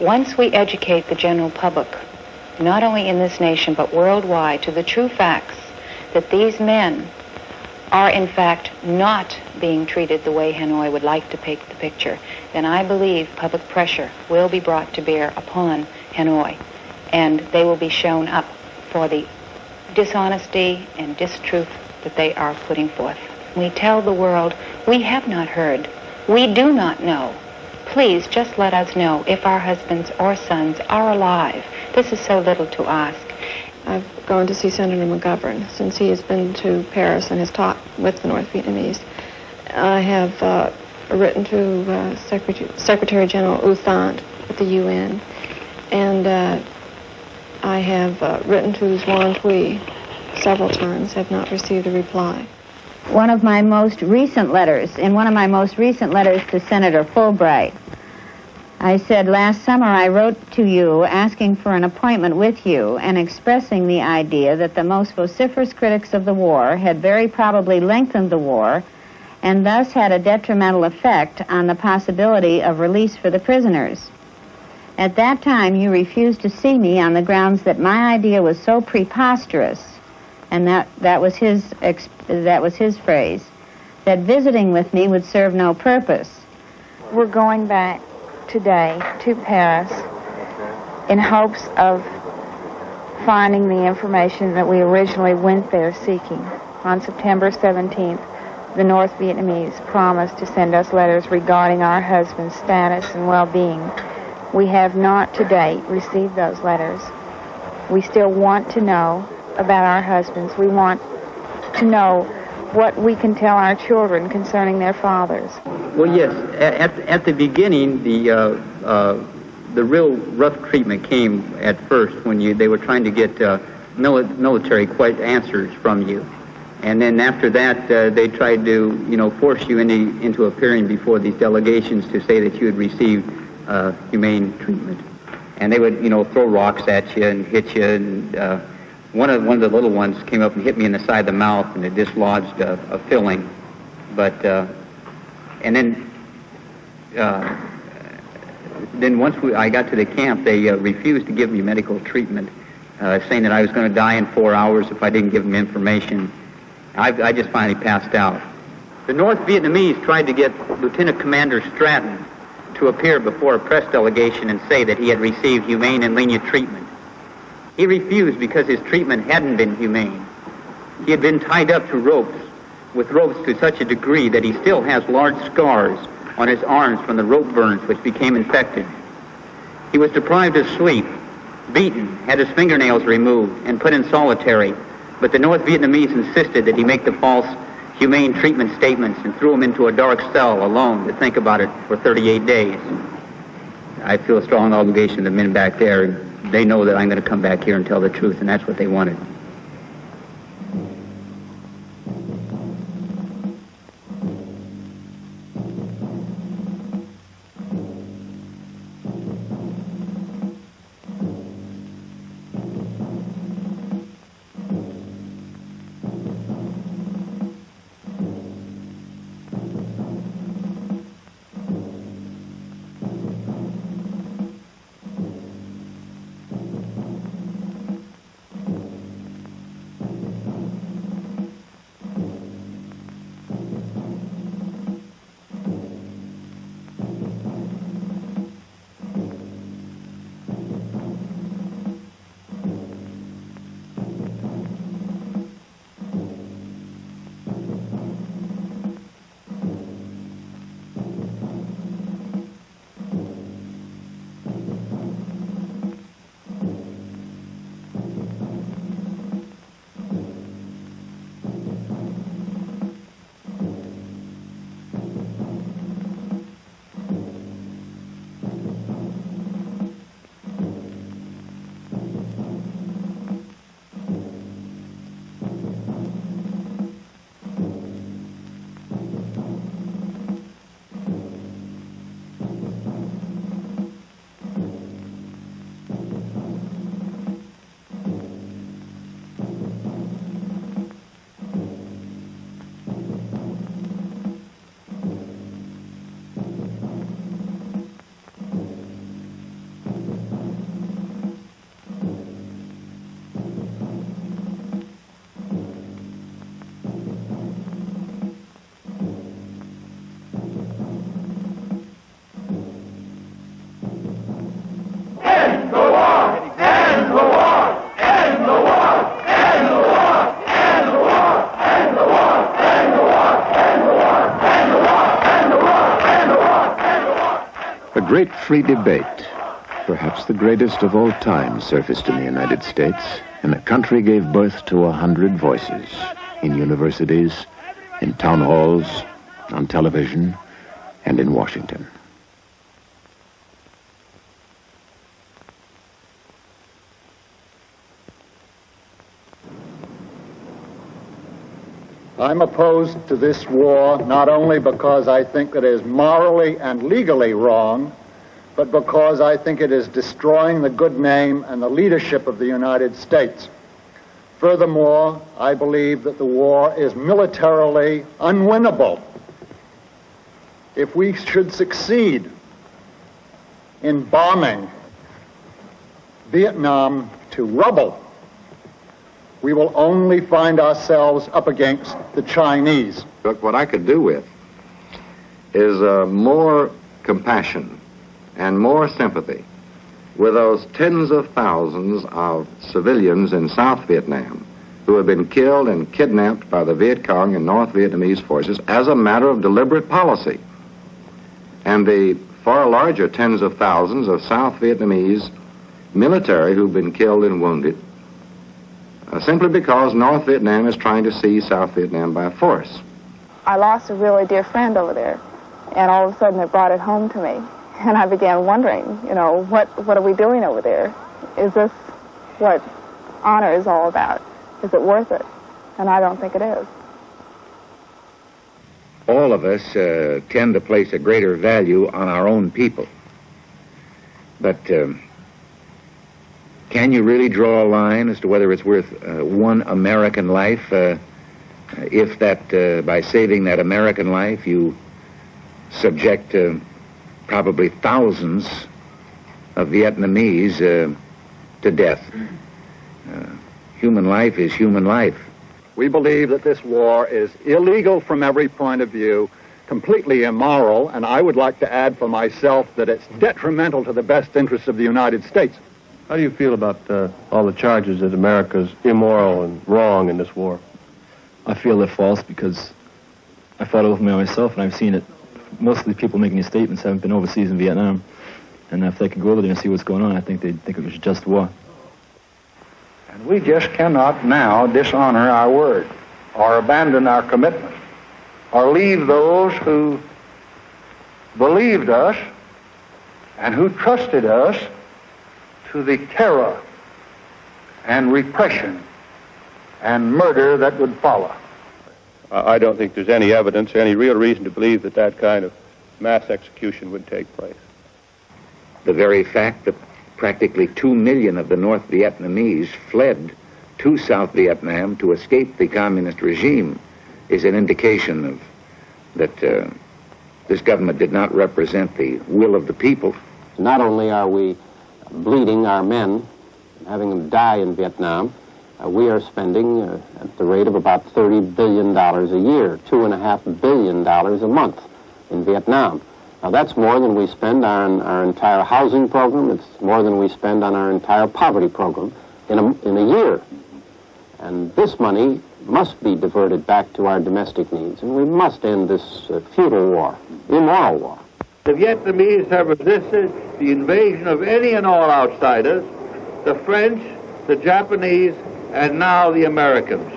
Once we educate the general public, not only in this nation but worldwide, to the true facts that these men are in fact not being treated the way Hanoi would like to paint the picture, then I believe public pressure will be brought to bear upon Hanoi, and they will be shown up for the dishonesty and distruth that they are putting forth. We tell the world, we have not heard, we do not know. Please just let us know if our husbands or sons are alive. This is so little to ask. I've gone to see Senator McGovern since he has been to Paris and has talked with the North Vietnamese. I have written to Secretary General U Thant at the UN, and I have written to Xuan Thuy several times, have not received a reply. In one of my most recent letters to Senator Fulbright, I said, last summer I wrote to you asking for an appointment with you and expressing the idea that the most vociferous critics of the war had very probably lengthened the war and thus had a detrimental effect on the possibility of release for the prisoners. At that time, you refused to see me on the grounds that my idea was so preposterous, and that was his phrase, that visiting with me would serve no purpose. We're going back today to Paris in hopes of finding the information that we originally went there seeking. On September 17th, the North Vietnamese promised to send us letters regarding our husbands' status and well-being. We have not to date received those letters. We still want to know about our husbands. We want to know what we can tell our children concerning their fathers. Well, yes. At the beginning, the real rough treatment came at first when they were trying to get military answers from you, and then after that, they tried to force you into appearing before these delegations to say that you had received humane treatment, and they would throw rocks at you and hit you, and one of the little ones came up and hit me in the side of the mouth, and it dislodged a filling. But and then once I got to the camp, they refused to give me medical treatment, saying that I was going to die in 4 hours if I didn't give them information. I just finally passed out. The North Vietnamese tried to get Lieutenant Commander Stratton to appear before a press delegation and say that he had received humane and lenient treatment. He refused because his treatment hadn't been humane. He had been tied up to ropes, with ropes to such a degree that he still has large scars on his arms from the rope burns which became infected. He was deprived of sleep, beaten, had his fingernails removed, and put in solitary, but the North Vietnamese insisted that he make the false humane treatment statements and threw him into a dark cell alone to think about it for 38 days. I feel a strong obligation to the men back there, and they know that I'm going to come back here and tell the truth, and that's what they wanted. great free debate, perhaps the greatest of all time, surfaced in the United States, and the country gave birth to 100 voices in universities, in town halls, on television, and in Washington. I'm opposed to this war not only because I think it is morally and legally wrong, but because I think it is destroying the good name and the leadership of the United States. Furthermore, I believe that the war is militarily unwinnable. If we should succeed in bombing Vietnam to rubble, we will only find ourselves up against the Chinese. Look, what I could do with is more compassion and more sympathy with those tens of thousands of civilians in South Vietnam who have been killed and kidnapped by the Viet Cong and North Vietnamese forces as a matter of deliberate policy, and the far larger tens of thousands of South Vietnamese military who've been killed and wounded simply because North Vietnam is trying to seize South Vietnam by force. I lost a really dear friend over there, and all of a sudden it brought it home to me. And I began wondering, what are we doing over there? Is this what honor is all about? Is it worth it? And I don't think it is. All of us tend to place a greater value on our own people. But can you really draw a line as to whether it's worth one American life if that by saving that American life you subject probably thousands of Vietnamese to death? Human life is human life. We believe that this war is illegal from every point of view, completely immoral, and I would like to add for myself that it's detrimental to the best interests of the United States. How do you feel about all the charges that America's immoral and wrong in this war? I feel they're false because I fought over myself, and I've seen it. Most of the people making these statements haven't been overseas in Vietnam, and if they could go over there and see what's going on, I think they'd think it was just war. And we just cannot now dishonor our word, or abandon our commitment, or leave those who believed us and who trusted us to the terror and repression and murder that would follow. I don't think there's any evidence or any real reason to believe that that kind of mass execution would take place. The very fact that practically 2 million of the North Vietnamese fled to South Vietnam to escape the communist regime is an indication of that this government did not represent the will of the people. Not only are we bleeding our men, having them die in Vietnam, we are spending at the rate of about $30 billion a year, $2.5 billion a month in Vietnam. Now that's more than we spend on our entire housing program. It's more than we spend on our entire poverty program in a year. And this money must be diverted back to our domestic needs, and we must end this futile war, immoral war. The Vietnamese have resisted the invasion of any and all outsiders, the French, the Japanese, and now the Americans.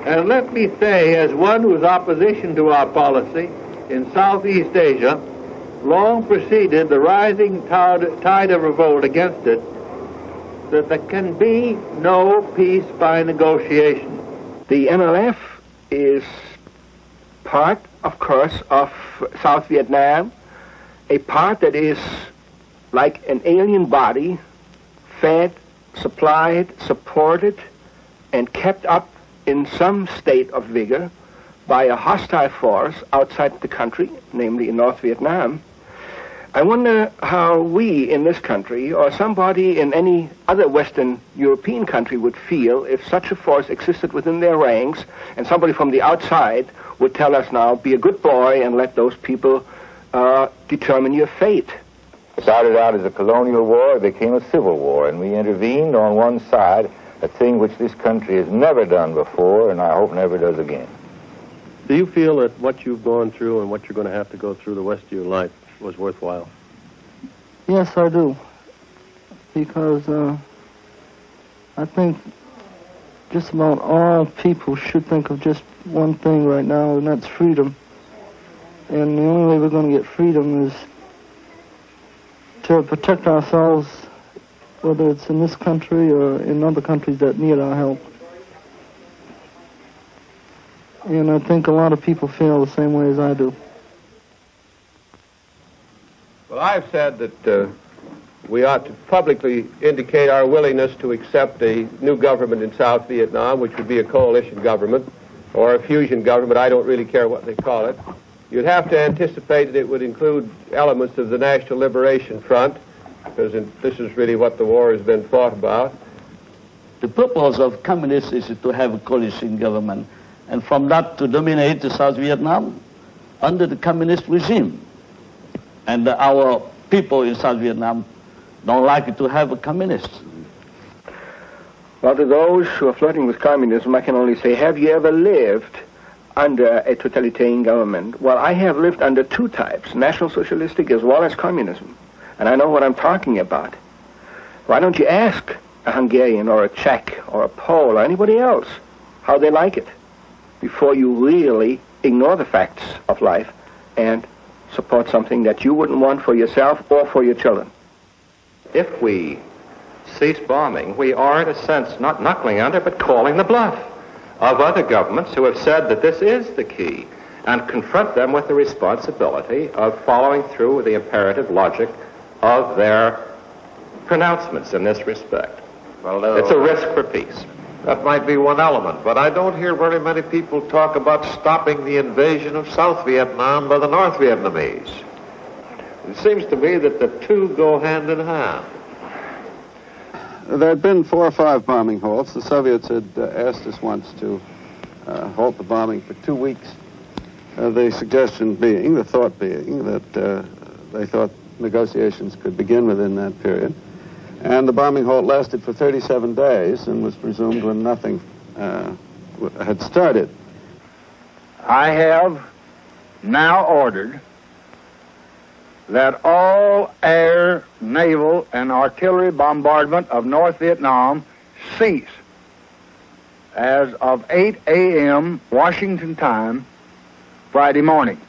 And let me say, as one whose opposition to our policy in Southeast Asia long preceded the rising tide of revolt against it, that there can be no peace by negotiation. The NLF is part, of course, of South Vietnam, a part that is like an alien body, fed, supplied, supported, and kept up in some state of vigor by a hostile force outside the country, namely in North Vietnam. I wonder how we in this country, or somebody in any other Western European country, would feel if such a force existed within their ranks and somebody from the outside would tell us now, be a good boy and let those people determine your fate. It started out as a colonial war, it became a civil war, and we intervened on one side a thing which this country has never done before, and I hope never does again. Do you feel that what you've gone through and what you're going to have to go through the rest of your life was worthwhile? Yes, I do. Because I think just about all people should think of just one thing right now, and that's freedom. And the only way we're going to get freedom is to protect ourselves, whether it's in this country or in other countries that need our help. And I think a lot of people feel the same way as I do. Well, I've said that we ought to publicly indicate our willingness to accept a new government in South Vietnam, which would be a coalition government or a fusion government. I don't really care what they call it. You'd have to anticipate that it would include elements of the National Liberation Front, because this is really what the war has been fought about. The purpose of communists is to have a coalition government, and from that to dominate the South Vietnam under the communist regime. And our people in South Vietnam don't like it to have a communist. Well, to those who are flirting with communism, I can only say, have you ever lived under a totalitarian government? Well, I have lived under two types, National Socialistic as well as communism. And I know what I'm talking about. Why don't you ask a Hungarian or a Czech or a Pole or anybody else how they like it before you really ignore the facts of life and support something that you wouldn't want for yourself or for your children. If we cease bombing, we are, in a sense, not knuckling under, but calling the bluff of other governments who have said that this is the key, and confront them with the responsibility of following through with the imperative logic of their pronouncements in this respect. Well, it's a risk for peace. That might be one element, but I don't hear very many people talk about stopping the invasion of South Vietnam by the North Vietnamese. It seems to me that the two go hand in hand. There had been 4 or 5 bombing halts. The Soviets had asked us once to halt the bombing for 2 weeks. The suggestion being, the thought being, that they thought negotiations could begin within that period. And the bombing halt lasted for 37 days and was resumed when nothing had started. I have now ordered that all air, naval, and artillery bombardment of North Vietnam cease as of 8 a.m. Washington time, Friday morning.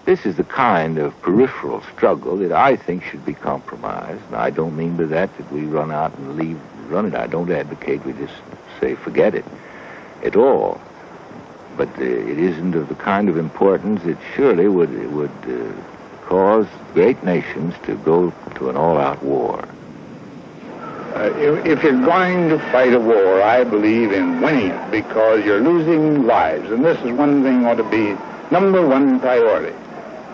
This is the kind of peripheral struggle that I think should be compromised. And I don't mean by that we run out and run it. I don't advocate we just say forget it at all. But it isn't of the kind of importance that surely would cause great nations to go to an all-out war. If you're going to fight a war, I believe in winning it because you're losing lives. And this is one thing ought to be #1 priority.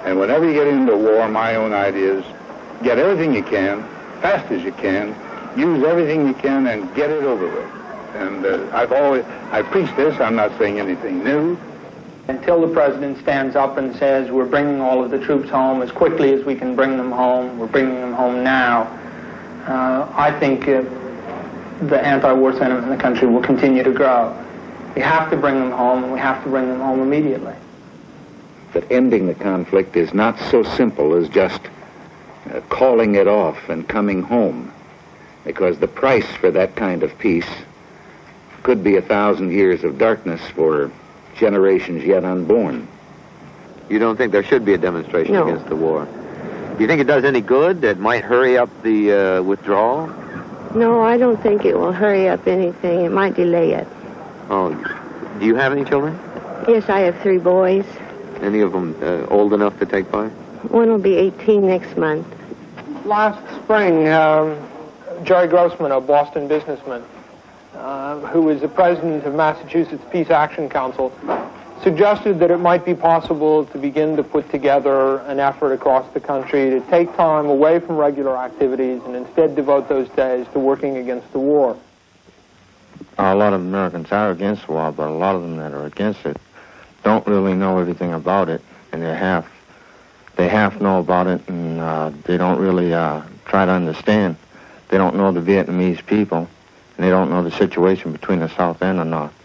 And whenever you get into war, my own idea is get everything you can, fast as you can, use everything you can, and get it over with. And I've preached this, I'm not saying anything new. Until the president stands up and says, we're bringing all of the troops home as quickly as we can bring them home, we're bringing them home now, I think the anti-war sentiment in the country will continue to grow. We have to bring them home, and we have to bring them home immediately. That ending the conflict is not so simple as just calling it off and coming home, because the price for that kind of peace could be 1,000 years of darkness for generations yet unborn. You don't think there should be a demonstration No. against the war? Do you think it does any good? It might hurry up the withdrawal? No, I don't think it will hurry up anything. It might delay it. Oh, do you have any children? Yes, I have 3 boys. Any of them old enough to take part? One will be 18 next month. Last spring, Jerry Grossman, a Boston businessman, who was the president of Massachusetts Peace Action Council, suggested that it might be possible to begin to put together an effort across the country to take time away from regular activities and instead devote those days to working against the war. A lot of Americans are against war, but a lot of them that are against it don't really know everything about it, and they half know about it, and they don't really try to understand. They don't know the Vietnamese people. and they don't know the situation between the South and the North.